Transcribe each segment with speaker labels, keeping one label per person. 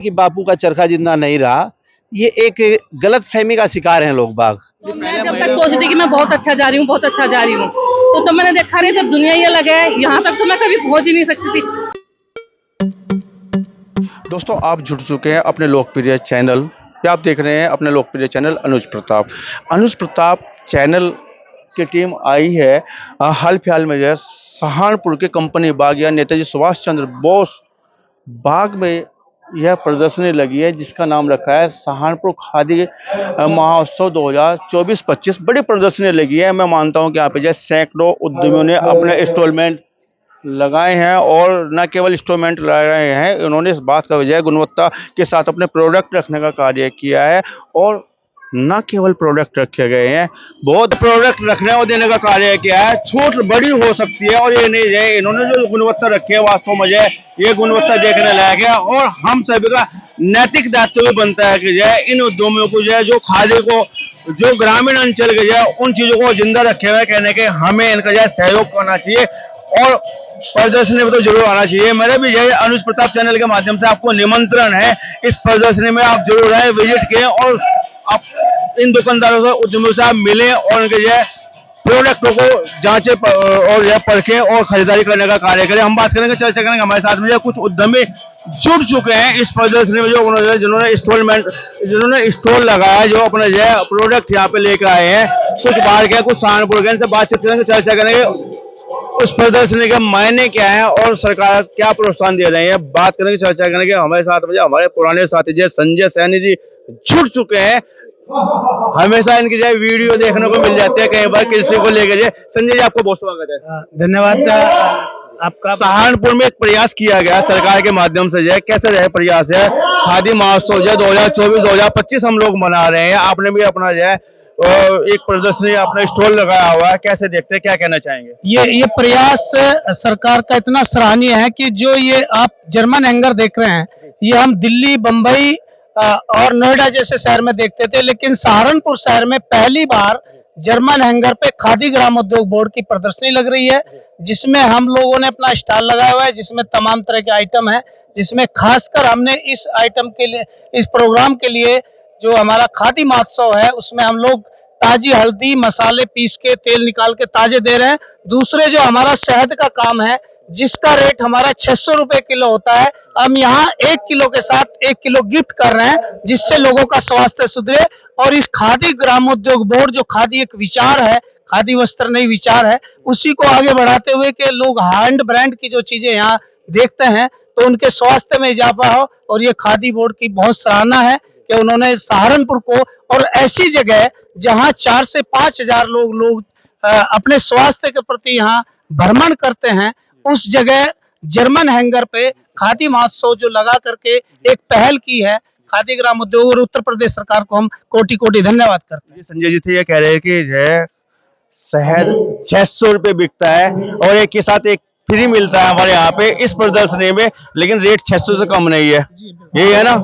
Speaker 1: कि बापू का चरखा जिंदा नहीं रहा, ये एक गलत फहमी का शिकार हैं लोग बाग।
Speaker 2: तो मैं जब तक सोचती कि मैं बहुत अच्छा जा रही हूँ, बहुत अच्छा जा रही हूँ, तो तब मैंने देखा नहीं, जब दुनिया ये लगा है यहाँ तक तो मैं कभी पहुंच ही नहीं सकती थी।
Speaker 3: दोस्तों, आप जुड़ चुके हैं अपने लोकप्रिय चैनल पे। आप देख रहे हैं अपने लोकप्रिय चैनल अनुज प्रताप। अनुज प्रताप चैनल की टीम आई है हाल फिलहाल में जो है सहारनपुर के कंपनी बाग या नेताजी सुभाष चंद्र बोस बाग में यह प्रदर्शनी लगी है, जिसका नाम रखा है सहारनपुर खादी महोत्सव 2024-25। बड़ी प्रदर्शनी लगी है। मैं मानता हूं कि यहाँ पे जो सैकड़ों उद्यमियों ने अपने इंस्टॉलमेंट लगाए हैं, और न केवल इंस्ट्रूमेंट लगाए हैं, इन्होंने इस बात का वजह गुणवत्ता के साथ अपने प्रोडक्ट रखने का कार्य किया है। और न केवल प्रोडक्ट रखे गए हैं, बहुत प्रोडक्ट रखने और देने का कार्य किया है। छूट बड़ी हो सकती है, और ये नहीं है, इन्होंने जो गुणवत्ता रखी है वास्तव में ये गुणवत्ता देखने लायक है। और हम सभी का नैतिक दायित्व भी बनता है कि इन उद्यमियों को जो खादी को जो ग्रामीण अंचल के उन चीजों को जिंदा रखे हुए कहने के हमें इनका सहयोग करना चाहिए, और प्रदर्शनी में तो जरूर आना चाहिए। मेरा भी यही अनुज प्रताप चैनल के माध्यम से आपको निमंत्रण है, इस प्रदर्शनी में आप जरूर आए, विजिट करें, और आप इन दुकानदारों से उद्यमियों से आप मिलें और उनके प्रोडक्टों को जांचें और परखें और खरीदारी करने का कार्य करें। हम बात करेंगे, चर्चा करेंगे। हमारे साथ में कुछ उद्यमी जुड़ चुके हैं इस प्रदर्शनी में, जिन्होंने स्टॉल लगाया, जो अपने प्रोडक्ट यहाँ पे लेकर आए हैं। कुछ बाहर के, कुछ सहारनपुर के, इनसे बातचीत करेंगे, चर्चा करेंगे उस प्रदर्शनी के मायने क्या है और सरकार क्या प्रोत्साहन दे रही है। बात करेंगे, चर्चा करेंगे। हमारे साथ में हमारे पुराने साथी संजय सैनी जी जुड़ चुके हैं। हमेशा इनकी वीडियो देखने को मिल जाती है, कई बार किसी को लेकर। संजय जी, आपको बहुत स्वागत है।
Speaker 4: धन्यवाद आपका।
Speaker 3: सहारनपुर में एक प्रयास किया गया सरकार के माध्यम से, कैसे प्रयास है? खादी महोत्सव 2024-2025 हम लोग मना रहे हैं। आपने भी अपना एक प्रदर्शनी, अपना स्टॉल लगाया हुआ है, कैसे देखते हैं, क्या कहना चाहेंगे?
Speaker 4: ये प्रयास सरकार का इतना सराहनीय है कि जो ये आप जर्मन हैंगर देख रहे हैं, ये हम दिल्ली, बंबई और नोएडा जैसे शहर में देखते थे, लेकिन सहारनपुर शहर में पहली बार जर्मन हैंगर पे खादी ग्रामोद्योग बोर्ड की प्रदर्शनी लग रही है, जिसमें हम लोगों ने अपना स्टॉल लगाया हुआ है, जिसमें तमाम तरह के आइटम है, जिसमें खासकर हमने इस आइटम के लिए, इस प्रोग्राम के लिए, जो हमारा खादी महोत्सव है, उसमें हम लोग ताजी हल्दी मसाले पीस के तेल निकाल के ताजे दे रहे हैं। दूसरे जो हमारा शहद का काम है, जिसका रेट हमारा 600 रुपए किलो होता है, हम यहाँ 1 किलो के साथ 1 किलो गिफ्ट कर रहे हैं, जिससे लोगों का स्वास्थ्य सुधरे। और इस खादी ग्रामोद्योग बोर्ड, जो खादी एक विचार है, खादी वस्त्र नहीं विचार है, उसी को आगे बढ़ाते हुए कि लोग हैंड ब्रांड की जो चीजें यहाँ देखते हैं तो उनके स्वास्थ्य में इजाफा हो। और ये खादी बोर्ड की बहुत सराहना है कि उन्होंने सहारनपुर को, और ऐसी जगह जहां 4 से 5 हजार लोग अपने स्वास्थ्य के प्रति यहाँ भ्रमण करते हैं, उस जगह जर्मन हैंगर पे खादी महोत्सव जो लगा करके एक पहल की है खादी ग्राम उद्योग, और उत्तर प्रदेश सरकार को हम कोटि कोटि धन्यवाद करते हैं।
Speaker 3: संजय जी थे ये कह रहे हैं कि शहद 600 रुपए बिकता है, और एक के साथ एक फ्री मिलता है हमारे यहाँ पे इस प्रदर्शनी में, लेकिन रेट 600 से कम नहीं है। यही है ना?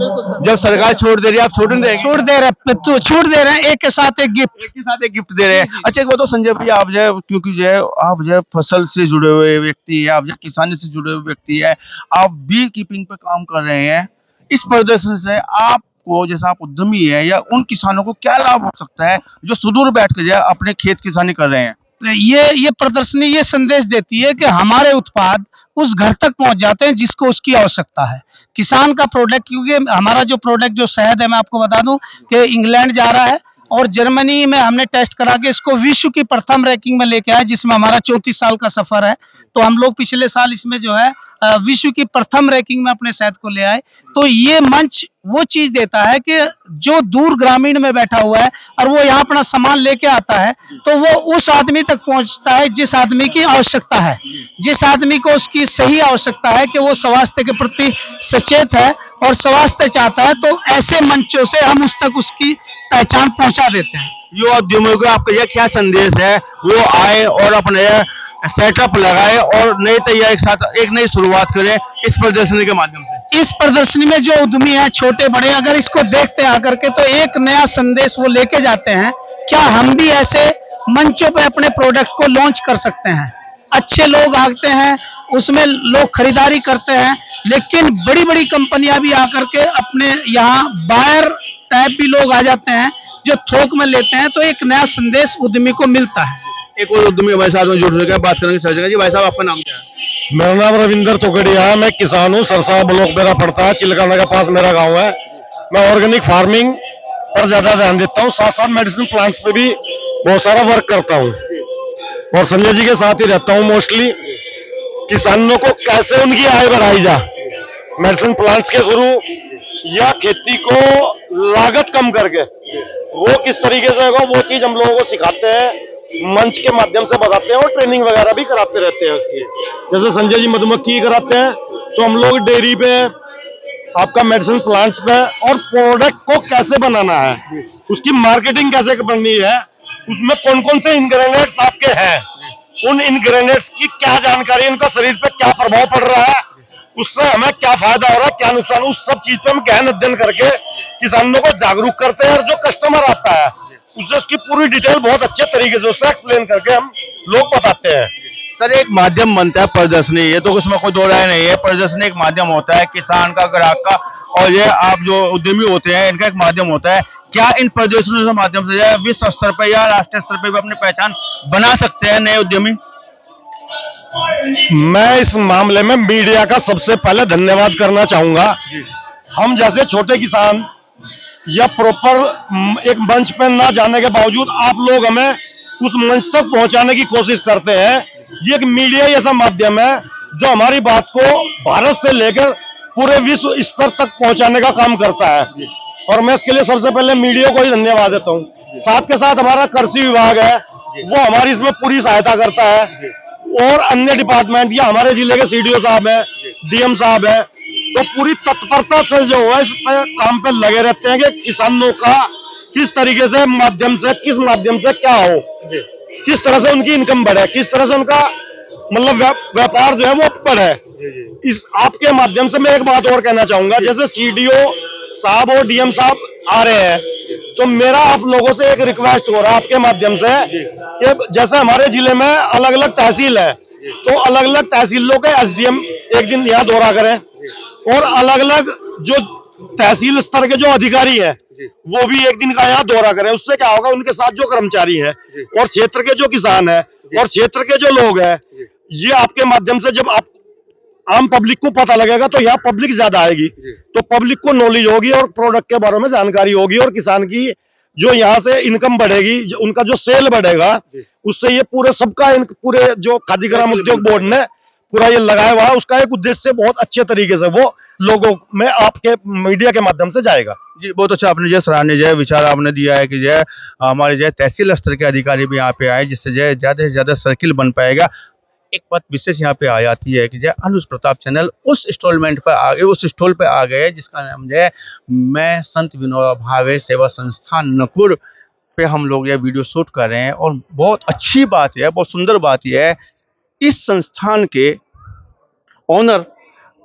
Speaker 3: जब सरकार छूट दे रही है, आप छूट दे
Speaker 4: छूट दे रहे हैं, एक के साथ एक
Speaker 3: गिफ्ट दे रहे हैं। अच्छा, एक बात तो संजय भाई, आप क्योंकि आप फसल से जुड़े हुए व्यक्ति है, आप किसानी से जुड़े हुए व्यक्ति है, आप बी कीपिंग पे काम कर रहे हैं, इस प्रदर्शन से आपको, जैसा आप उद्यमी है, या उन किसानों को क्या लाभ हो सकता है जो सुदूर बैठ के अपने खेत किसानी कर रहे हैं?
Speaker 4: ये प्रदर्शनी ये संदेश देती है कि हमारे उत्पाद उस घर तक पहुंच जाते हैं जिसको उसकी आवश्यकता है। किसान का प्रोडक्ट, क्योंकि हमारा जो प्रोडक्ट जो शहद है, मैं आपको बता दूं कि इंग्लैंड जा रहा है, और जर्मनी में हमने टेस्ट करा के इसको विश्व की प्रथम रैंकिंग में लेके आए, जिसमें हमारा 34 साल का सफर है। तो हम लोग पिछले साल इसमें जो है विश्व की प्रथम रैंकिंग में अपने शहद को ले आए। तो ये मंच वो चीज देता है कि जो दूर ग्रामीण में बैठा हुआ है और वो यहाँ अपना सामान लेके आता है, तो वो उस आदमी तक पहुंचता है जिस आदमी की आवश्यकता है, जिस आदमी को उसकी सही आवश्यकता है, कि वो स्वास्थ्य के प्रति सचेत है और स्वास्थ्य चाहता है। तो ऐसे मंचों से हम उस तक उसकी पहचान पहुंचा देते हैं।
Speaker 3: युवा उद्यमियों को आपका क्या संदेश है? वो आए और अपने सेटअप लगाए और नई तैयारी के साथ एक नई शुरुआत करें इस प्रदर्शनी के माध्यम से।
Speaker 4: इस प्रदर्शनी में जो उद्यमी है, छोटे बड़े, अगर इसको देखते हैं आकर के, तो एक नया संदेश वो लेके जाते हैं। क्या हम भी ऐसे मंचों पे अपने प्रोडक्ट को लॉन्च कर सकते हैं? अच्छे लोग आते हैं, उसमें लोग खरीदारी करते हैं, लेकिन बड़ी बड़ी कंपनियां भी आकर के अपने यहाँ बायर टाइप भी लोग आ जाते हैं जो थोक में लेते हैं। तो एक नया संदेश उद्यमी को मिलता है।
Speaker 3: एक और उद्यमी हमारे साथ में जुड़ चुके हैं, बात करेंगे, चर्चा करेंगे। जी भाई साहब, आपका नाम क्या है?
Speaker 5: मेरा नाम रविंदर तोगड़िया है। मैं किसान हूँ। सरसा ब्लॉक मेरा पड़ता है, चिलकाना के पास मेरा गांव है। मैं ऑर्गेनिक फार्मिंग पर ज्यादा ध्यान देता हूँ, साथ साथ मेडिसिन प्लांट्स पे भी बहुत सारा वर्क करता हूँ और संजय जी के साथ ही रहता हूँ मोस्टली। किसानों को कैसे उनकी आय बढ़ाई जा, मेडिसिन प्लांट्स के थ्रू या खेती को लागत कम करके वो किस तरीके से होगा, वो चीज हम लोगों को सिखाते हैं, मंच के माध्यम से बताते हैं और ट्रेनिंग वगैरह भी कराते रहते हैं उसकी। जैसे संजय जी मधुमक्खी कराते हैं, तो हम लोग डेयरी पे, आपका मेडिसिन प्लांट्स पे, और प्रोडक्ट को कैसे बनाना है, उसकी मार्केटिंग कैसे करनी है, उसमें कौन कौन से इंग्रेडिएंट्स आपके हैं, उन इंग्रेडिएंट्स की क्या जानकारी, उनका शरीर पे क्या प्रभाव पड़ रहा है, उससे हमें क्या फायदा हो रहा है, क्या नुकसान, उस सब चीज पे हम गहन अध्ययन करके किसानों को जागरूक करते हैं। और जो कस्टमर आता है उससे उसकी पूरी डिटेल बहुत अच्छे तरीके से उससे एक्सप्लेन करके हम लोग बताते हैं।
Speaker 3: सर, एक माध्यम बनता है प्रदर्शनी, ये तो उसमें कोई दो राय नहीं है। प्रदर्शनी एक माध्यम होता है किसान का, ग्राहक का, और ये आप जो उद्यमी होते हैं इनका एक माध्यम होता है। क्या इन प्रदर्शनियों के माध्यम से विश्व स्तर पर या राष्ट्रीय स्तर पर भी अपनी पहचान बना सकते हैं नए उद्यमी?
Speaker 5: मैं इस मामले में मीडिया का सबसे पहले धन्यवाद करना चाहूंगा। हम जैसे छोटे किसान या प्रॉपर एक मंच पर ना जाने के बावजूद आप लोग हमें उस मंच तक पहुंचाने की कोशिश करते हैं। ये एक मीडिया ऐसा माध्यम है जो हमारी बात को भारत से लेकर पूरे विश्व स्तर तक पहुंचाने का काम करता है, और मैं इसके लिए सबसे पहले मीडिया को ही धन्यवाद देता हूं। साथ के साथ हमारा कृषि विभाग है, वो हमारी इसमें पूरी सहायता करता है, और अन्य डिपार्टमेंट या हमारे जिले के सीडीओ साहब हैं, डीएम साहब हैं, तो पूरी तत्परता से जो है इस पे काम पे लगे रहते हैं कि किसानों का किस तरीके से माध्यम से, किस माध्यम से क्या हो, किस तरह से उनकी इनकम बढ़े, किस तरह से उनका मतलब व्यापार जो है वो बढ़े। इस आपके माध्यम से मैं एक बात और कहना चाहूंगा, जैसे सीडीओ साहब और डीएम साहब आ रहे हैं, तो मेरा आप लोगों से एक रिक्वेस्ट हो रहा है आपके माध्यम से कि जैसे हमारे जिले में अलग अलग तहसील है, तो अलग अलग तहसीलों के एसडीएम एक दिन यहाँ दौरा करें, और अलग अलग जो तहसील स्तर के जो अधिकारी हैं वो भी एक दिन का यहाँ दौरा करें। उससे क्या होगा, उनके साथ जो कर्मचारी हैं और क्षेत्र के जो किसान हैं और क्षेत्र के जो लोग हैं, ये आपके माध्यम से जब आप आम पब्लिक को पता लगेगा तो यहाँ पब्लिक ज्यादा आएगी, तो पब्लिक को नॉलेज होगी और प्रोडक्ट के बारे में जानकारी होगी, और किसान की जो यहाँ से इनकम बढ़ेगी, जो उनका जो सेल बढ़ेगा, उससे ये पूरे सबका पूरे जो खादी ग्राम उद्योग बोर्ड ने पूरा ये लगाया हुआ है, उसका एक उद्देश्य से बहुत अच्छे तरीके से वो लोगों में आपके मीडिया के माध्यम से जाएगा।
Speaker 3: जी, बहुत अच्छा आपने जो सराहनीय जो विचार आपने दिया है कि जो हमारे जो तहसील स्तर के अधिकारी भी यहाँ पे आए, जिससे जो ज्यादा से ज्यादा सर्किल बन पाएगा। एक बात विशेष यहाँ पे आ जाती है कि जो अनुज प्रताप चैनल उस इंस्टॉलमेंट पर आ गए, उस स्टॉल पे आ गए जिसका नाम जो है मैं संत विनोबा भावे सेवा संस्थान नकुर पे हम लोग ये वीडियो शूट कर रहे हैं। और बहुत अच्छी बात है, बहुत सुंदर बात यह है, इस संस्थान के ओनर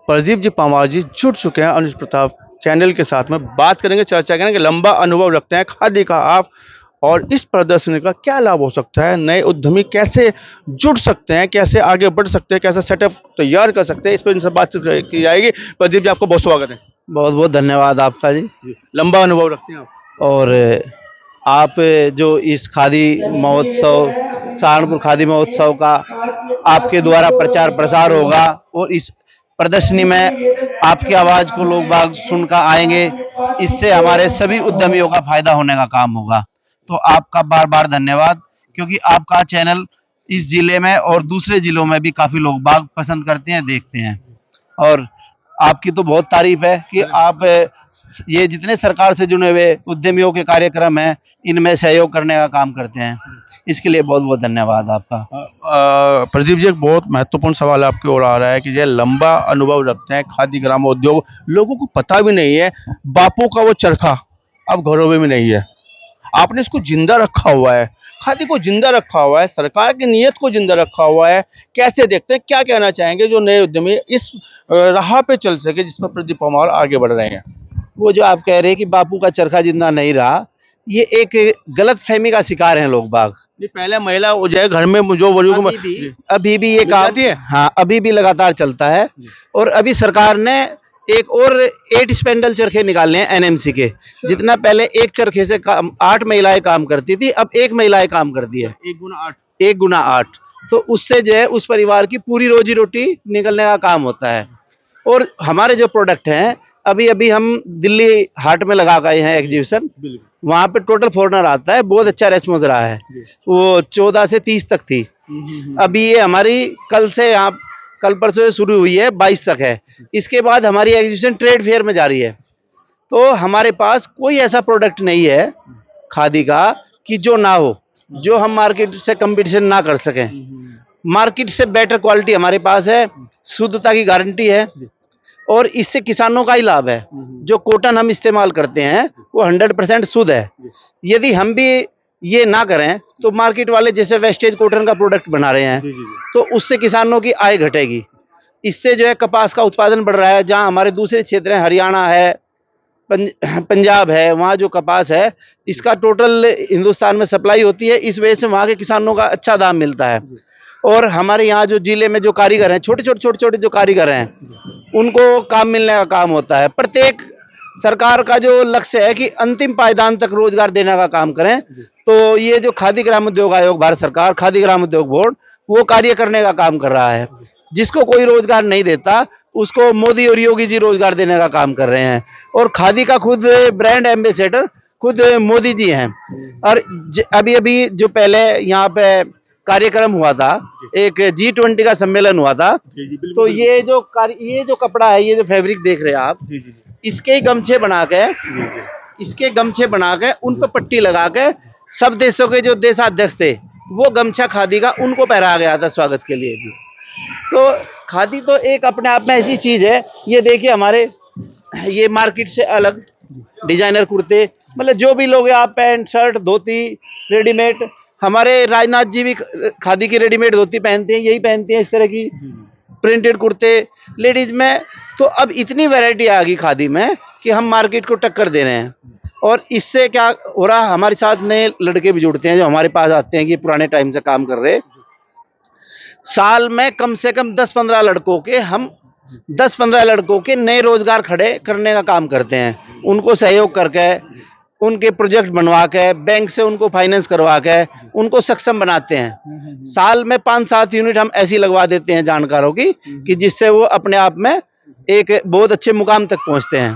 Speaker 3: प्रदीप जी पंवार जी जुड़ चुके हैं अनुज प्रताप चैनल के साथ में। बात करेंगे, चर्चा करेंगे, लंबा अनुभव रखते हैं खादी का आप, और इस प्रदर्शनी का क्या लाभ हो सकता है, नए उद्यमी कैसे जुड़ सकते हैं, कैसे आगे बढ़ सकते हैं, कैसे सेटअप तैयार कर सकते हैं, इस पर इनसे बातचीत की जाएगी। प्रदीप जी, आपको बहुत स्वागत है।
Speaker 1: बहुत बहुत धन्यवाद आपका जी।
Speaker 3: लंबा अनुभव रखते हैं आप,
Speaker 1: और आप जो इस खादी महोत्सव, सहारनपुर खादी महोत्सव का आपके द्वारा प्रचार प्रसार होगा, और इस प्रदर्शनी में आपकी आवाज को लोग बाग सुनकर आएंगे, इससे हमारे सभी उद्यमियों का फायदा होने का काम होगा। तो आपका बार बार धन्यवाद, क्योंकि आपका चैनल इस जिले में और दूसरे जिलों में भी काफी लोग बाग पसंद करते हैं, देखते हैं, और आपकी तो बहुत तारीफ है कि आप ये जितने सरकार से जुड़े हुए उद्यमियों के कार्यक्रम हैं इनमें सहयोग करने का काम करते हैं। इसके लिए बहुत बहुत धन्यवाद आपका।
Speaker 3: प्रदीप जी, एक बहुत महत्वपूर्ण सवाल आपकी ओर आ रहा है कि ये लंबा अनुभव रखते हैं खादी ग्राम उद्योग, लोगों को पता भी नहीं है बापू का वो चरखा अब घरों में भी नहीं है, आपने इसको जिंदा रखा हुआ है, खादी को जिंदा रखा हुआ है, सरकार की नीयत को जिंदा रखा हुआ है। कैसे देखते हैं, क्या कहना चाहेंगे जो नए उद्यमी इस राह पे चल सके जिसमें प्रदीप पंवार आगे बढ़ रहे हैं?
Speaker 1: वो जो आप कह रहे हैं कि बापू का चरखा जिंदा नहीं रहा, ये एक गलत फहमी का शिकार हैं लोग बाग।
Speaker 3: ये पहले महिला वो जो है घर में जो बुजुर्ग
Speaker 1: अभी भी ये काम
Speaker 3: जाती है?
Speaker 1: हाँ अभी भी लगातार चलता है। और अभी सरकार ने एक और 8 स्पेंडल चरखे निकालने हैं एनएमसी के। जितना पहले एक चरखे से 8 महिलाएं काम करती थी, अब 1 महिलाएं काम करती है।
Speaker 3: 1 गुना 8।
Speaker 1: 1 गुना 8। तो उससे जो है उस परिवार की पूरी रोजी रोटी निकलने का काम होता है। और हमारे जो प्रोडक्ट हैं अभी अभी हम दिल्ली हाट में लगा गए हैं एग्जीबिशन। वहाँ पे टोटल फॉरनर आता है, बहुत अच्छा रेस्पॉन्स रहा है। वो 14 से 30 तक थी। अभी ये हमारी कल परसों से शुरू हुई है, 22 तक है। इसके बाद हमारी एग्जीबिशन ट्रेड फेयर में जा रही है। तो हमारे पास कोई ऐसा प्रोडक्ट नहीं है खादी का कि जो ना हो, जो हम मार्केट से कंपटीशन ना कर सकें। मार्केट से बेटर क्वालिटी हमारे पास है, शुद्धता की गारंटी है और इससे किसानों का ही लाभ है। जो कॉटन हम इस्तेमाल करते हैं वो 100% शुद्ध है। यदि हम भी ये ना करें तो मार्केट वाले जैसे वेस्टेज कॉटन का प्रोडक्ट बना रहे हैं तो उससे किसानों की आय घटेगी। इससे जो है कपास का उत्पादन बढ़ रहा है। जहाँ हमारे दूसरे क्षेत्र हैं, हरियाणा है, पंजाब है, वहाँ जो कपास है इसका टोटल हिंदुस्तान में सप्लाई होती है। इस वजह से वहाँ के किसानों का अच्छा दाम मिलता है। और हमारे यहाँ जो जिले में जो कारीगर हैं, छोटे छोटे जो कारीगर हैं, उनको काम मिलने का काम होता है। प्रत्येक सरकार का जो लक्ष्य है कि अंतिम पायदान तक रोजगार देने का काम करें। तो ये जो खादी ग्राम उद्योग आयोग, भारत सरकार खादी ग्राम उद्योग बोर्ड, वो कार्य करने का काम कर रहा है। जिसको कोई रोजगार नहीं देता उसको मोदी और योगी जी रोजगार देने का काम कर रहे हैं। और खादी का खुद ब्रांड एम्बेसडर खुद मोदी जी हैं। और अभी अभी जो पहले यहाँ पे कार्यक्रम हुआ था, एक G20 का सम्मेलन हुआ था। तो ये जो कपड़ा है, ये जो फैब्रिक देख रहे हैं आप, इसके गमछे बना के उन पर पट्टी लगा के सब देशों के जो देशाध्यक्ष थे वो गमछा खादी का उनको पहनाया गया था स्वागत के लिए भी। तो खादी तो एक अपने आप में ऐसी चीज है। ये देखिए हमारे ये मार्केट से अलग डिजाइनर कुर्ते, मतलब जो भी लोग आप पैंट शर्ट धोती रेडीमेड, हमारे राजनाथ जी भी खादी की रेडीमेड धोती पहनते हैं, यही पहनते हैं इस तरह की प्रिंटेड कुर्ते लेडीज में। तो अब इतनी वैरायटी आ गई खादी में कि हम मार्केट को टक्कर दे रहे हैं। और इससे क्या हो रहा है, हमारे साथ नए लड़के भी जुड़ते हैं जो हमारे पास आते हैं कि पुराने टाइम से काम कर रहे। साल में कम से कम 10-15 लड़कों के नए रोजगार खड़े करने का काम करते हैं। उनको सहयोग करके, उनके प्रोजेक्ट बनवा के, बैंक से उनको फाइनेंस करवा के उनको सक्षम बनाते हैं। साल में 5-7 यूनिट हम ऐसी लगवा देते हैं जानकारों की कि जिससे वो अपने आप में एक बहुत अच्छे मुकाम तक पहुंचते हैं।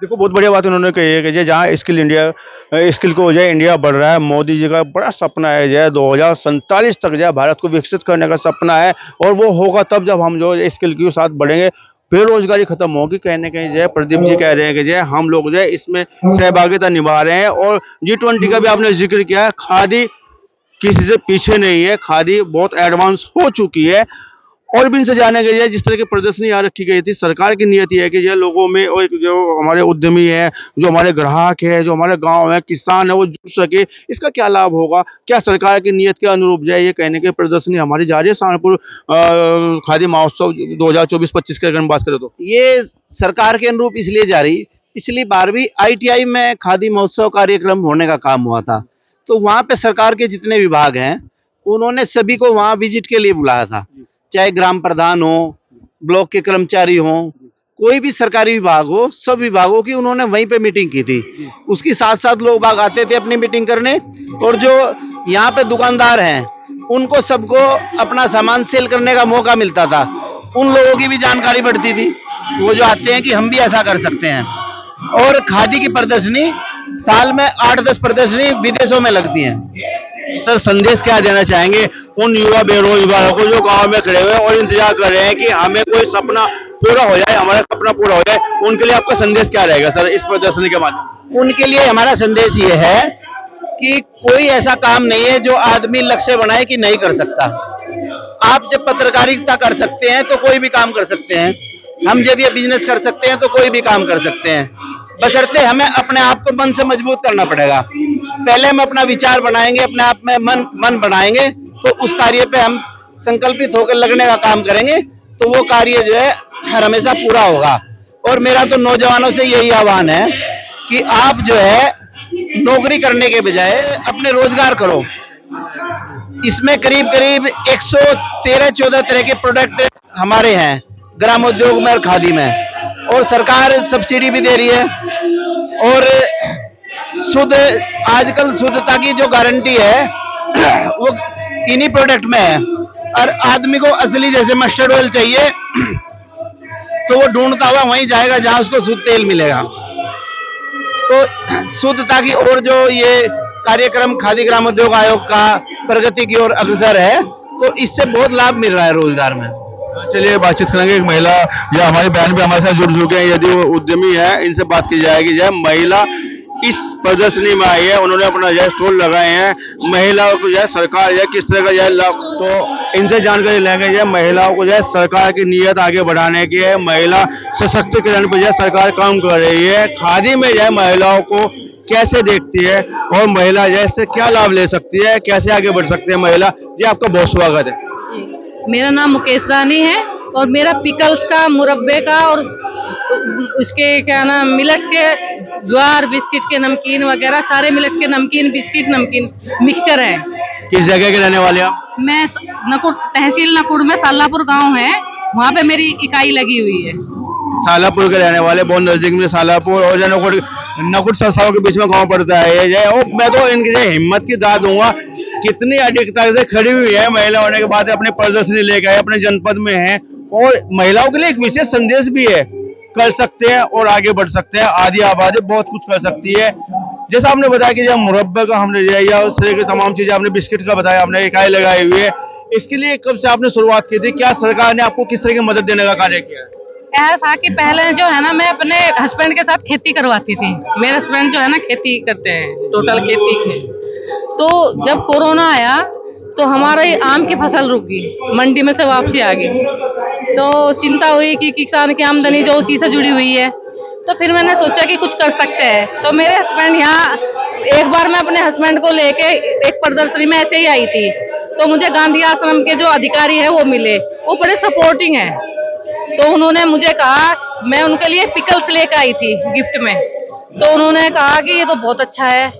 Speaker 3: देखो बहुत बढ़िया बात उन्होंने कही है कि जहाँ स्किल को जो है इंडिया बढ़ रहा है। मोदी जी का बड़ा सपना है जो है 2047 तक जो है भारत को विकसित करने का सपना है। और वो होगा तब जब हम जो स्किल के साथ बढ़ेंगे, बेरोजगारी खत्म होगी। कहीं ना कहीं जो है प्रदीप जी कह रहे हैं कि जो है हम लोग जो है इसमें सहभागिता निभा रहे हैं। और G20 का भी आपने जिक्र किया है, खादी किसी से पीछे नहीं है, खादी बहुत एडवांस हो चुकी है। और भी इनसे जाने के लिए जिस तरह की प्रदर्शनी यहाँ रखी गई थी, सरकार की नीयत यह है कि जो लोगों में और जो हमारे उद्यमी है, जो हमारे ग्राहक है, जो हमारे गांव है, किसान है, वो जुड़ सके। इसका क्या लाभ होगा, क्या सरकार की नीयत के अनुरूप जो है ये कहने की प्रदर्शनी हमारी जा रही है सहारनपुर खादी महोत्सव 2024-25 की अगर हम बात करें तो?
Speaker 1: ये सरकार के अनुरूप इसलिए जा रही, पिछली बार भी ITI में खादी महोत्सव कार्यक्रम होने का काम हुआ था। तो वहाँ पे सरकार के जितने विभाग हैं उन्होंने सभी को वहाँ विजिट के लिए बुलाया था। चाहे ग्राम प्रधान हो, ब्लॉक के कर्मचारी हो, कोई भी सरकारी विभाग हो, सब विभागों की उन्होंने वहीं पे मीटिंग की थी। उसके साथ साथ लोग बाग आते थे अपनी मीटिंग करने। और जो यहाँ पे दुकानदार हैं उनको सबको अपना सामान सेल करने का मौका मिलता था। उन लोगों की भी जानकारी बढ़ती थी, वो जो आते हैं कि हम भी ऐसा कर सकते हैं। और खादी की प्रदर्शनी साल में 8-10 प्रदर्शनी विदेशों में लगती हैं।
Speaker 3: सर संदेश क्या देना चाहेंगे उन युवा बेरोजगारों को जो गांव में खड़े हुए और इंतजार कर रहे हैं कि हमें कोई सपना पूरा हो जाए, हमारा सपना पूरा हो जाए? उनके लिए आपका संदेश क्या रहेगा सर इस प्रदर्शनी के माध्यम?
Speaker 1: उनके लिए हमारा संदेश ये है कि कोई ऐसा काम नहीं है जो आदमी लक्ष्य बनाए कि नहीं कर सकता। आप जब पत्रकारिता कर सकते हैं तो कोई भी काम कर सकते हैं। हम जब ये बिजनेस कर सकते हैं तो कोई भी काम कर सकते हैं। बशर्ते हमें अपने आप को मन से मजबूत करना पड़ेगा। पहले हम अपना विचार बनाएंगे, अपने आप में मन बनाएंगे, तो उस कार्य पे हम संकल्पित होकर लगने का काम करेंगे तो वो कार्य जो है हर हमेशा पूरा होगा। और मेरा तो नौजवानों से यही आह्वान है कि आप जो है नौकरी करने के बजाय अपने रोजगार करो। इसमें करीब करीब 113-14 तरह के प्रोडक्ट हमारे हैं ग्रामोद्योग में और खादी में, और सरकार सब्सिडी भी दे रही है। और शुद्ध, आजकल शुद्धता की जो गारंटी है वो इन्हीं प्रोडक्ट में है। और आदमी को असली जैसे मस्टर्ड ऑयल चाहिए तो वो ढूंढता हुआ वहीं जाएगा जहां उसको शुद्ध तेल मिलेगा। तो शुद्धता की ओर जो ये कार्यक्रम खादी ग्रामोद्योग आयोग का प्रगति की ओर अग्रसर है, तो इससे बहुत लाभ मिल रहा है रोजगार में।
Speaker 3: चलिए बातचीत करेंगे। एक महिला या हमारी बहन भी हमारे साथ जुड़ चुके हैं, यदि वो उद्यमी है, इनसे बात की जाएगी। जो महिला इस प्रदर्शनी में आई है, उन्होंने अपना जो स्टॉल लगाए हैं, महिलाओं को जो है सरकार जो किस तरह का जो लाभ, तो इनसे जानकारी लेंगे। जो महिलाओं को जो है सरकार की नीयत आगे बढ़ाने की है, महिला सशक्तिकरण पर जो है सरकार काम कर रही है। खादी में जो है महिलाओं को कैसे देखती है और महिला जैसे क्या लाभ ले सकती है, कैसे आगे बढ़ सकती है महिला। जी आपका बहुत स्वागत है।
Speaker 2: मेरा नाम मुकेश रानी है और मेरा पिकल्स का, मुरब्बे का और उसके क्या नाम, मिलेट्स के ज्वार बिस्किट के नमकीन वगैरह, सारे मिलेट्स के नमकीन, बिस्किट, नमकीन मिक्सचर है।
Speaker 3: किस जगह के रहने वाले आप?
Speaker 2: मैं नकुड़, तहसील नकुड़ में सालापुर गांव है, वहाँ पे मेरी इकाई लगी हुई है।
Speaker 3: सालापुर के रहने वाले, बहुत नजदीक में सालापुर और नकुड़ संस्थाओं के बीच में गाँव पड़ता है ये। और मैं तो इनकी हिम्मत की दाद दूंगा, कितनी अधिकता से खड़ी हुई है महिला होने के बाद, अपने प्रदर्शनी लेकर आए, अपने जनपद में है। और महिलाओं के लिए एक विशेष संदेश भी है, कर सकते हैं और आगे बढ़ सकते हैं। आधी आबादी बहुत कुछ कर सकती है। जैसा आपने बताया कि जब मुरब्बे का हमने या उस तरह की तमाम चीजें, आपने बिस्किट का बताया, आपने इकाई लगाई हुई है, इसके लिए कब से आपने शुरुआत की थी? क्या सरकार ने आपको किस तरह की मदद देने का कार्य किया?
Speaker 2: ऐसा था कि पहले जो है ना, मैं अपने हस्बैंड के साथ खेती करवाती थी। मेरे हस्बैंड जो है ना खेती करते हैं, टोटल खेती के। तो जब कोरोना आया तो हमारी आम की फसल रुक गई, मंडी में से वापसी आ गई। तो चिंता हुई कि किसान की आमदनी जो उसी से जुड़ी हुई है। तो फिर मैंने सोचा कि कुछ कर सकते हैं। तो मेरे हस्बैंड यहाँ, एक बार मैं अपने हस्बैंड को लेके एक प्रदर्शनी में ऐसे ही आई थी, तो मुझे गांधी आश्रम के जो अधिकारी है वो मिले, वो बड़े सपोर्टिंग है। तो उन्होंने मुझे कहा, मैं उनके लिए पिकल्स लेकर आई थी गिफ्ट में। तो उन्होंने कहा कि ये तो बहुत अच्छा है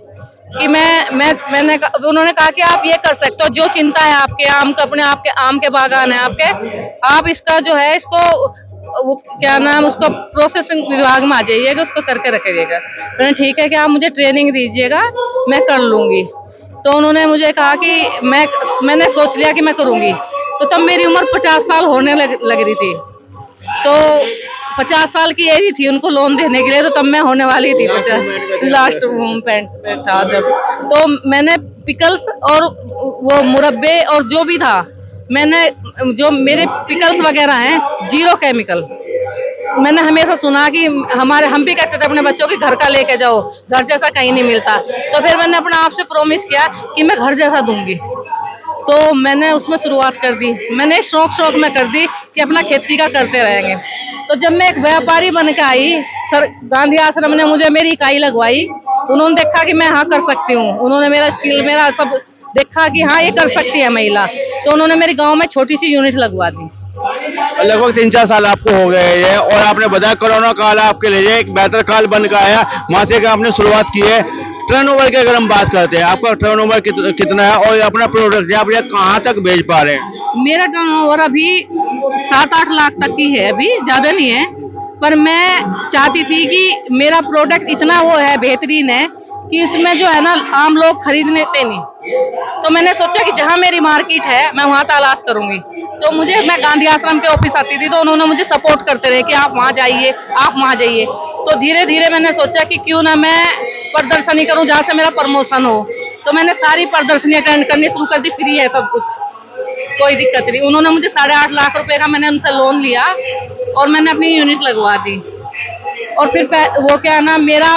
Speaker 2: कि उन्होंने कहा कि आप ये कर सकते हो, जो चिंता है आपके आम का, अपने आपके आम के बागान है आपके, आप इसका जो है इसको वो क्या नाम, उसको प्रोसेसिंग विभाग में आ जाइएगा, उसको करके रखिएगा। मैंने ठीक है कि आप मुझे ट्रेनिंग दीजिएगा, मैं कर लूंगी। तो उन्होंने मुझे कहा कि मैंने सोच लिया कि मैं करूंगी। तो तब मेरी उम्र 50 साल होने लग रही थी। तो 50 साल की एज थी उनको लोन देने के लिए, तो तब मैं होने वाली थी 50, लास्ट मूवमेंट था जब। तो मैंने पिकल्स और वो मुरब्बे और जो भी था, मैंने जो मेरे पिकल्स वगैरह हैं जीरो केमिकल। मैंने हमेशा सुना कि हम भी कहते थे अपने बच्चों के घर का लेके जाओ, घर जैसा कहीं नहीं मिलता। तो फिर मैंने अपने आप से प्रॉमिस किया कि मैं घर जैसा दूंगी। तो मैंने उसमें शुरुआत कर दी। मैंने शौक में कर दी कि अपना खेती का करते रहेंगे। तो जब मैं एक व्यापारी बन के आई, गांधी आश्रम ने मुझे मेरी इकाई लगवाई। उन्होंने देखा कि मैं हाँ कर सकती हूँ, उन्होंने मेरा स्किल, मेरा सब देखा कि हाँ ये कर सकती है महिला। तो उन्होंने मेरे गांव में छोटी सी यूनिट लगवा दी।
Speaker 3: लगभग 3-4 साल आपको हो गए हैं और आपने बताया कोरोना काल आपके लिए एक बेहतर काल बन के आया, वहां से आपने शुरुआत की है। टर्नओवर की अगर हम बात करते हैं, आपका टर्नओवर कितना है और अपना प्रोडक्ट आप कहाँ तक भेज पा रहे हैं?
Speaker 2: मेरा टर्नओवर अभी 7-8 लाख तक की है, अभी ज्यादा नहीं है। पर मैं चाहती थी कि मेरा प्रोडक्ट इतना वो है, बेहतरीन है कि इसमें जो है ना आम लोग खरीदने पे नहीं। तो मैंने सोचा कि जहाँ मेरी मार्केट है मैं वहाँ तलाश करूंगी। तो मैं गांधी आश्रम के ऑफिस आती थी, तो उन्होंने मुझे सपोर्ट करते रहे कि आप वहाँ जाइए, आप वहाँ जाइए। तो धीरे धीरे मैंने सोचा कि क्यों ना मैं प्रदर्शनी करूँ जहाँ से मेरा प्रमोशन हो। तो मैंने सारी प्रदर्शनी अटेंड करनी शुरू कर दी, फ्री है सब कुछ, कोई दिक्कत नहीं। उन्होंने मुझे 8.5 लाख रुपए का मैंने उनसे लोन लिया और मैंने अपनी यूनिट लगवा दी। और फिर वो क्या नाम, मेरा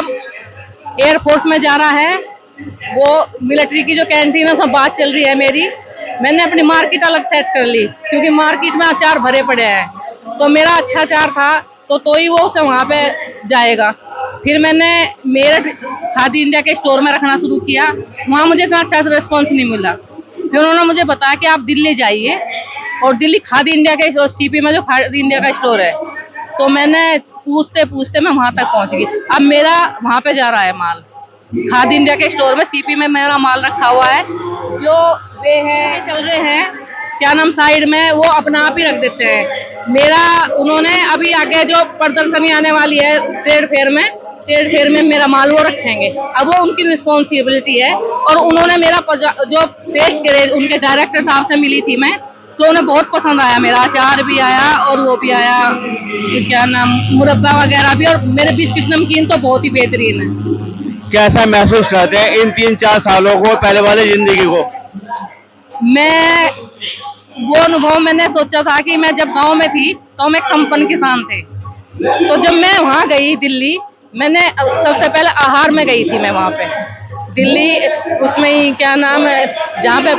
Speaker 2: एयरफोर्स में जा रहा है, वो मिलिट्री की जो कैंटीन है उसमें बात चल रही है मेरी। मैंने अपनी मार्केट अलग सेट कर ली, क्योंकि मार्केट में अचार भरे पड़े हैं। तो मेरा अच्छा अचार था तो ही वो उसे वहाँ पे जाएगा। फिर मैंने मेरठ खादी इंडिया के स्टोर में रखना शुरू किया, वहाँ मुझे इतना अच्छा रिस्पॉन्स नहीं मिला। फिर उन्होंने मुझे बताया कि आप दिल्ली जाइए, और दिल्ली खादी इंडिया के सीपी में जो खादी इंडिया का स्टोर है, तो मैंने पूछते पूछते मैं वहाँ तक पहुँच गई। अब मेरा वहाँ पे जा रहा है माल। खादी इंडिया के स्टोर में सीपी में मेरा माल रखा हुआ है। जो वे हैं चल रहे हैं क्या नाम साइड में, वो अपना आप ही रख देते हैं। मेरा उन्होंने अभी आगे जो प्रदर्शनी आने वाली है ट्रेड फेयर में मेरा माल वो रखेंगे। अब वो उनकी रिस्पॉन्सिबिलिटी है। और उन्होंने मेरा जो टेस्ट करे उनके डायरेक्टर साहब से मिली थी मैं, तो उन्हें बहुत पसंद आया। मेरा अचार भी आया और वो भी आया क्या नाम मुरब्बा वगैरह भी, और मेरे बिस्किट नमकीन तो बहुत ही बेहतरीन है।
Speaker 1: कैसा महसूस करते हैं इन 3-4 सालों को, पहले वाले जिंदगी को?
Speaker 2: मैं वो अनुभव मैंने सोचा था कि मैं जब गांव में थी तो हम एक संपन्न किसान थे। तो जब मैं वहां गई दिल्ली, मैंने सबसे पहले आहार में गई थी मैं वहां पे दिल्ली, उसमें ही क्या नाम है जहाँ पे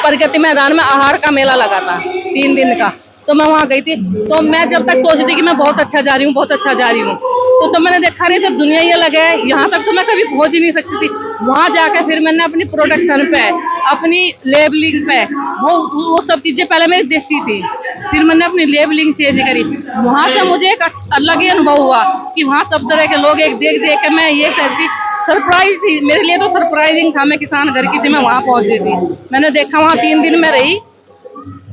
Speaker 2: प्रगति मैदान में आहार का मेला लगा था 3 दिन का, तो मैं वहां गई थी। तो मैं जब तक सोचती थी कि मैं बहुत अच्छा जा रही हूँ, बहुत अच्छा जा रही हूँ, तो मैंने देखा नहीं तो दुनिया ये लगे यहाँ तक तो मैं कभी पहुंच ही नहीं सकती थी। वहां जाके फिर मैंने अपनी प्रोडक्शन पे, अपनी लेबलिंग पे, वो सब चीजें पहले मेरी देसी थी, फिर मैंने अपनी लेबलिंग चेंज करी। वहां से मुझे एक अलग ही अनुभव हुआ कि वहाँ सब तरह के लोग एक देख देख के मैं ये सहती सरप्राइज थी मेरे लिए, तो सरप्राइजिंग था। मैं किसान घर की थी, मैं वहां पहुंची थी, मैंने देखा वहां 3 दिन में रही।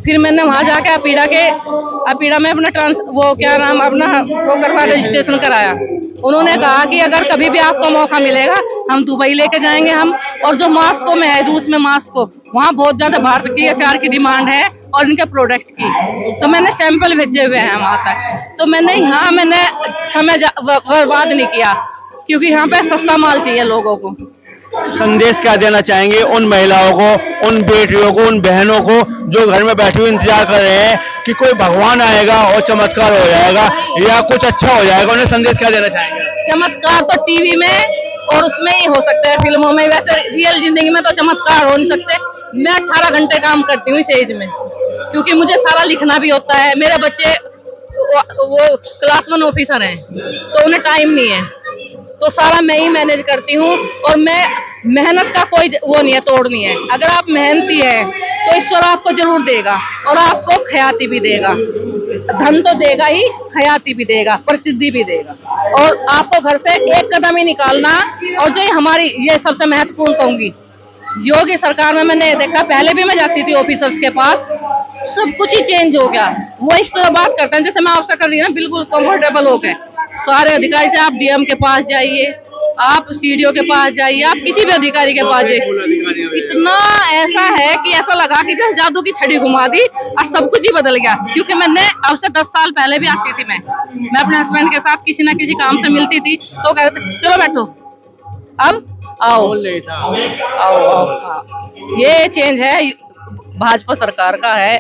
Speaker 2: फिर मैंने वहां जाके अपीड़ा में अपना वो क्या नाम अपना वो करवा रजिस्ट्रेशन कराया। उन्होंने कहा कि अगर कभी भी आपको मौका मिलेगा हम दुबई लेके जाएंगे हम। और जो मास्को में है, रूस में मास्को, वहाँ बहुत ज्यादा भारत की अचार की डिमांड है और इनके प्रोडक्ट की, तो मैंने सैंपल भेजे हुए हैं वहां तक। तो मैंने समय बर्बाद नहीं किया, क्योंकि यहाँ पे सस्ता माल चाहिए लोगों को।
Speaker 1: संदेश क्या देना चाहेंगे उन महिलाओं को, उन बेटियों को, उन बहनों को जो घर में बैठे हुए इंतजार कर रहे हैं कि कोई भगवान आएगा और चमत्कार हो जाएगा या कुछ अच्छा हो जाएगा? उन्हें संदेश क्या देना चाहेंगे?
Speaker 2: चमत्कार तो टीवी में और उसमें ही हो सकता है, फिल्मों में। वैसे रियल जिंदगी में तो चमत्कार हो नहीं सकते। मैं 18 घंटे काम करती हूँ इस एज में, क्योंकि मुझे सारा लिखना भी होता है। मेरे बच्चे वो क्लास 1 ऑफिसर हैं, तो उन्हें टाइम नहीं है, तो सारा मैं ही मैनेज करती हूँ। और मैं मेहनत का कोई वो नहीं है, तोड़ नहीं है। अगर आप मेहनती है तो ईश्वर आपको जरूर देगा, और आपको ख्याति भी देगा। धन तो देगा ही, ख्याति भी देगा, प्रसिद्धि भी देगा। और आपको घर से एक कदम ही निकालना। और जो हमारी ये सबसे महत्वपूर्ण कहूंगी, योगी सरकार में मैंने देखा, पहले भी मैं जाती थी ऑफिसर्स के पास, सब कुछ ही चेंज हो गया। वो इस तरह बात करते हैं जैसे मैं आपसे कर रही हूँ ना, बिल्कुल कंफर्टेबल हो गए। सारे अधिकारी से आप डीएम के पास जाइए, आप सीडीओ के पास जाइए, आप किसी भी अधिकारी के पास जाइए, इतना ऐसा है कि ऐसा लगा कि जैसे जादू की छड़ी घुमा दी और सब कुछ ही बदल गया। क्योंकि मैंने अब से 10 साल पहले भी आती थी, मैं अपने हस्बैंड के साथ किसी ना किसी काम से मिलती थी, तो कहते चलो बैठो, अब आओ आओ। हाँ, ये चेंज है, भाजपा सरकार का है,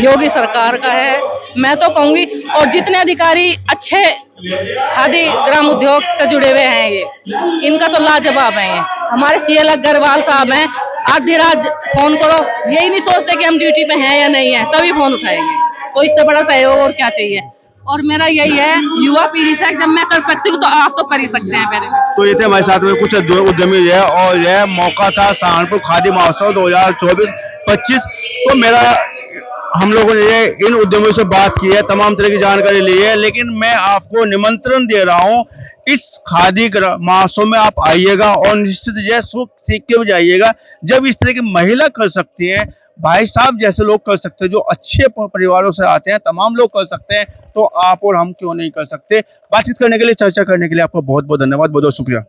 Speaker 2: योगी सरकार का है, मैं तो कहूंगी। और जितने अधिकारी अच्छे खादी ग्राम उद्योग से जुड़े हुए हैं, ये इनका तो लाजवाब है। ये हमारे सीएल अग्रवाल साहब हैं, आधी रात फोन करो, यही नहीं सोचते कि हम ड्यूटी पे हैं या नहीं है, तभी फोन उठाएंगे। तो इससे बड़ा सहयोग और क्या चाहिए। और मेरा यही है, युवा पीढ़ी से जब मैं कर सकती हूँ तो आप तो कर ही सकते हैं मेरे।
Speaker 1: तो ये थे हमारे साथ में कुछ उद्यमी है, और यह मौका था सहारनपुर खादी महोत्सव 2024-25। तो हम लोगों ने इन उद्यमियों से बात की है, तमाम तरह की जानकारी ली है, लेकिन मैं आपको निमंत्रण दे रहा हूँ, इस खादी महोत्सव में आप आइएगा और निश्चित जो है सीख के भी जाइएगा। जब इस तरह की महिला कर सकती है, भाई साहब जैसे लोग कर सकते हैं, जो अच्छे परिवारों से आते हैं, तमाम लोग कर सकते हैं, तो आप और हम क्यों नहीं कर सकते? बातचीत करने के लिए, चर्चा करने के लिए आपको बहुत बहुत धन्यवाद, बहुत बहुत शुक्रिया।